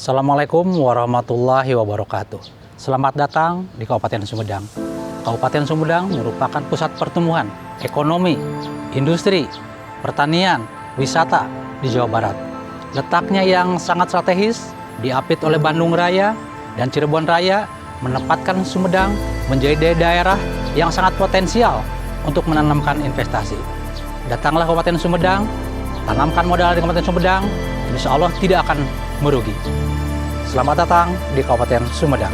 Assalamualaikum warahmatullahi wabarakatuh. Selamat datang di Kabupaten Sumedang. Kabupaten Sumedang merupakan pusat pertumbuhan ekonomi, industri, pertanian, wisata di Jawa Barat. Letaknya yang sangat strategis, diapit oleh Bandung Raya dan Cirebon Raya, menempatkan Sumedang menjadi daerah yang sangat potensial untuk menanamkan investasi. Datanglah Kabupaten Sumedang, tanamkan modal di Kabupaten Sumedang, insya Allah tidak akan merugi. Selamat datang di Kabupaten Sumedang.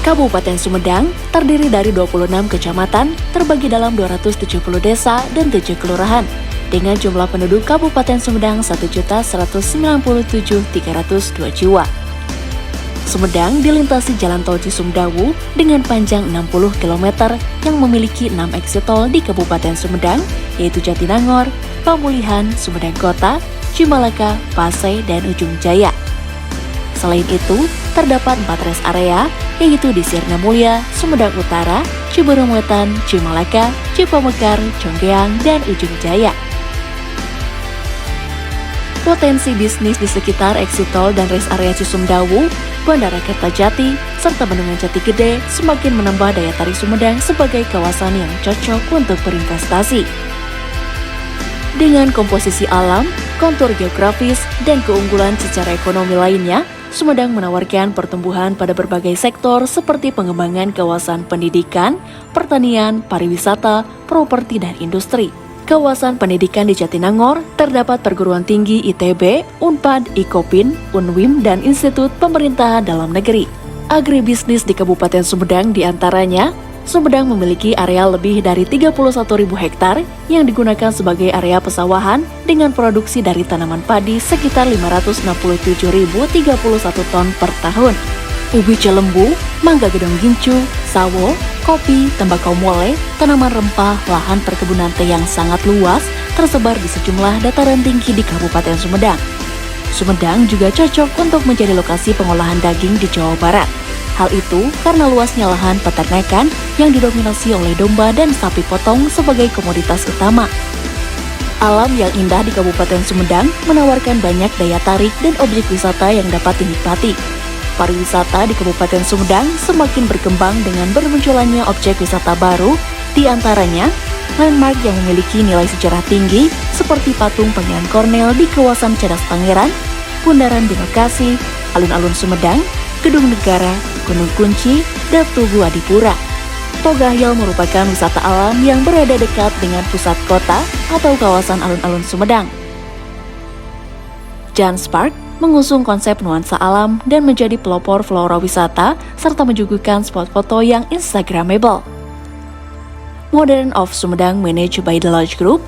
Kabupaten Sumedang terdiri dari 26 kecamatan terbagi dalam 270 desa dan 7 kelurahan dengan jumlah penduduk Kabupaten Sumedang 1.097.302 jiwa. Sumedang dilintasi Jalan Tol Cisumdawu dengan panjang 60 km yang memiliki 6 exit tol di Kabupaten Sumedang, yaitu Jatinangor, Pamulihan, Sumedang Kota, Cimalaka, Pasai, dan Ujung Jaya. Selain itu, terdapat 4 rest area, yaitu di Sirna Mulia, Sumedang Utara, Ciberem Wetan, Cimalaka, Cipamekar, Conggeang, dan Ujung Jaya. Potensi bisnis di sekitar exit tol dan rest area Cisumdawu, Bandara Kertajati, serta Bendungan Jati Gede semakin menambah daya tarik Sumedang sebagai kawasan yang cocok untuk berinvestasi. Dengan komposisi alam, kontur geografis, dan keunggulan secara ekonomi lainnya, Sumedang menawarkan pertumbuhan pada berbagai sektor seperti pengembangan kawasan pendidikan, pertanian, pariwisata, properti, dan industri. Kawasan pendidikan di Jatinangor terdapat perguruan tinggi ITB, Unpad, Ikopin, Unwim, dan Institut Pemerintahan Dalam Negeri. Agribisnis di Kabupaten Sumedang diantaranya, Sumedang memiliki area lebih dari 31.000 hektar yang digunakan sebagai area pesawahan dengan produksi dari tanaman padi sekitar 567.031 ton per tahun. Ubi Cilembu, mangga gedong gincu, sawo, kopi, tembakau mole, tanaman rempah, lahan perkebunan teh yang sangat luas tersebar di sejumlah dataran tinggi di Kabupaten Sumedang. Sumedang juga cocok untuk menjadi lokasi pengolahan daging di Jawa Barat. Hal itu karena luasnya lahan peternakan yang didominasi oleh domba dan sapi potong sebagai komoditas utama. Alam yang indah di Kabupaten Sumedang menawarkan banyak daya tarik dan objek wisata yang dapat dinikmati. Pariwisata di Kabupaten Sumedang semakin berkembang dengan bermunculannya objek wisata baru, di antaranya landmark yang memiliki nilai sejarah tinggi seperti patung Pangeran Kornel di kawasan Cadas Pangeran, Bundaran Binokasi, Alun-alun Sumedang, Gedung Negara, Gunung Kunci, dan Tugu Adipura. Togahyel merupakan wisata alam yang berada dekat dengan pusat kota atau kawasan alun-alun Sumedang. Jans Park mengusung konsep nuansa alam dan menjadi pelopor flora wisata serta menyuguhkan spot foto yang instagramable. Modern of Sumedang managed by The Lodge Group,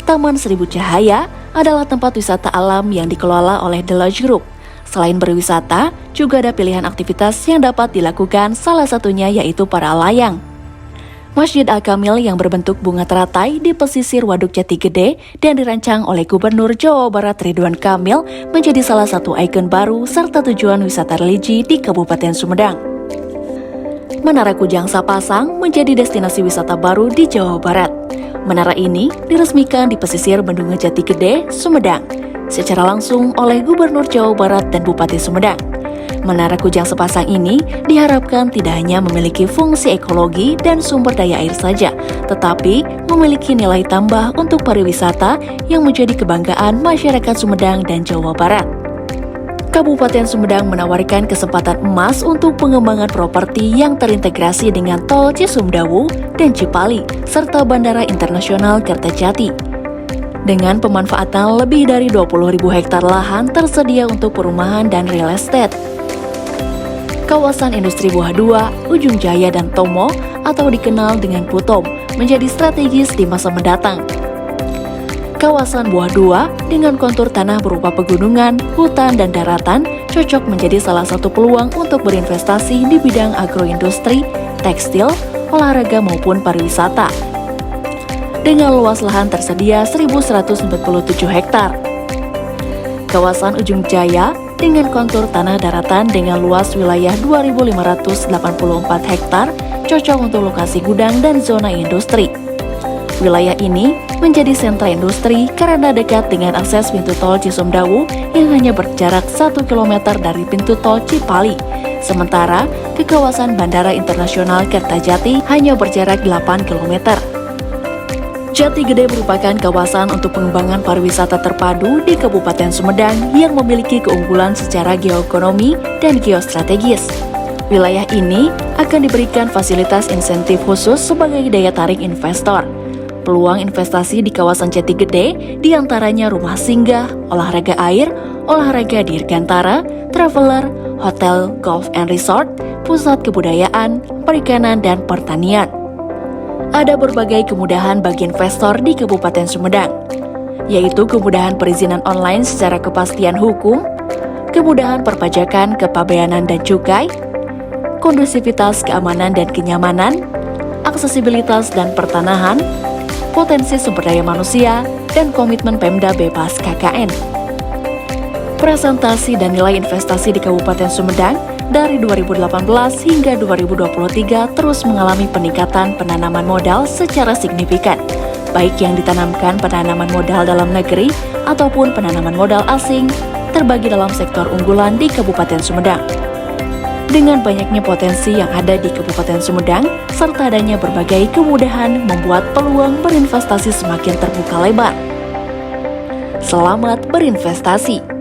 Taman Seribu Cahaya adalah tempat wisata alam yang dikelola oleh The Lodge Group. Selain berwisata, juga ada pilihan aktivitas yang dapat dilakukan, salah satunya yaitu para layang. Masjid Al-Kamil yang berbentuk bunga teratai di pesisir Waduk Jati Gede dan dirancang oleh Gubernur Jawa Barat Ridwan Kamil menjadi salah satu ikon baru serta tujuan wisata religi di Kabupaten Sumedang. Menara Kujang Sapasang menjadi destinasi wisata baru di Jawa Barat. Menara ini diresmikan di pesisir Bendungan Jati Gede, Sumedang, secara langsung oleh Gubernur Jawa Barat dan Bupati Sumedang. Menara Kujang Sepasang ini diharapkan tidak hanya memiliki fungsi ekologi dan sumber daya air saja, tetapi memiliki nilai tambah untuk pariwisata yang menjadi kebanggaan masyarakat Sumedang dan Jawa Barat. Kabupaten Sumedang menawarkan kesempatan emas untuk pengembangan properti yang terintegrasi dengan Tol Cisumdawu dan Cipali, serta Bandara Internasional Kertajati. Dengan pemanfaatan lebih dari 20.000 hektar lahan tersedia untuk perumahan dan real estate. Kawasan industri Buah Dua, Ujung Jaya, dan Tomo atau dikenal dengan Putom menjadi strategis di masa mendatang. Kawasan Buah Dua dengan kontur tanah berupa pegunungan, hutan, dan daratan cocok menjadi salah satu peluang untuk berinvestasi di bidang agroindustri, tekstil, olahraga maupun pariwisata. Dengan luas lahan tersedia 1.147 hektar. Kawasan Ujung Jaya dengan kontur tanah daratan dengan luas wilayah 2.584 hektar cocok untuk lokasi gudang dan zona industri. Wilayah ini menjadi sentra industri karena dekat dengan akses pintu tol Cisumdawu yang hanya berjarak 1 km dari pintu tol Cipali. Sementara ke kawasan Bandara Internasional Kertajati hanya berjarak 8 km. Jati Gede merupakan kawasan untuk pengembangan pariwisata terpadu di Kabupaten Sumedang yang memiliki keunggulan secara geoekonomi dan geostrategis. Wilayah ini akan diberikan fasilitas insentif khusus sebagai daya tarik investor. Peluang investasi di kawasan Jati Gede diantaranya rumah singgah, olahraga air, olahraga dirgantara, traveler, hotel, golf and resort, pusat kebudayaan, perikanan, dan pertanian. Ada berbagai kemudahan bagi investor di Kabupaten Sumedang, yaitu kemudahan perizinan online secara kepastian hukum, kemudahan perpajakan kepabeanan dan cukai, kondusivitas keamanan dan kenyamanan, aksesibilitas dan pertanahan, potensi sumber daya manusia, dan komitmen Pemda bebas KKN. Presentasi dan nilai investasi di Kabupaten Sumedang dari 2018 hingga 2023 terus mengalami peningkatan penanaman modal secara signifikan, baik yang ditanamkan penanaman modal dalam negeri ataupun penanaman modal asing, terbagi dalam sektor unggulan di Kabupaten Sumedang. Dengan banyaknya potensi yang ada di Kabupaten Sumedang, serta adanya berbagai kemudahan membuat peluang berinvestasi semakin terbuka lebar. Selamat berinvestasi!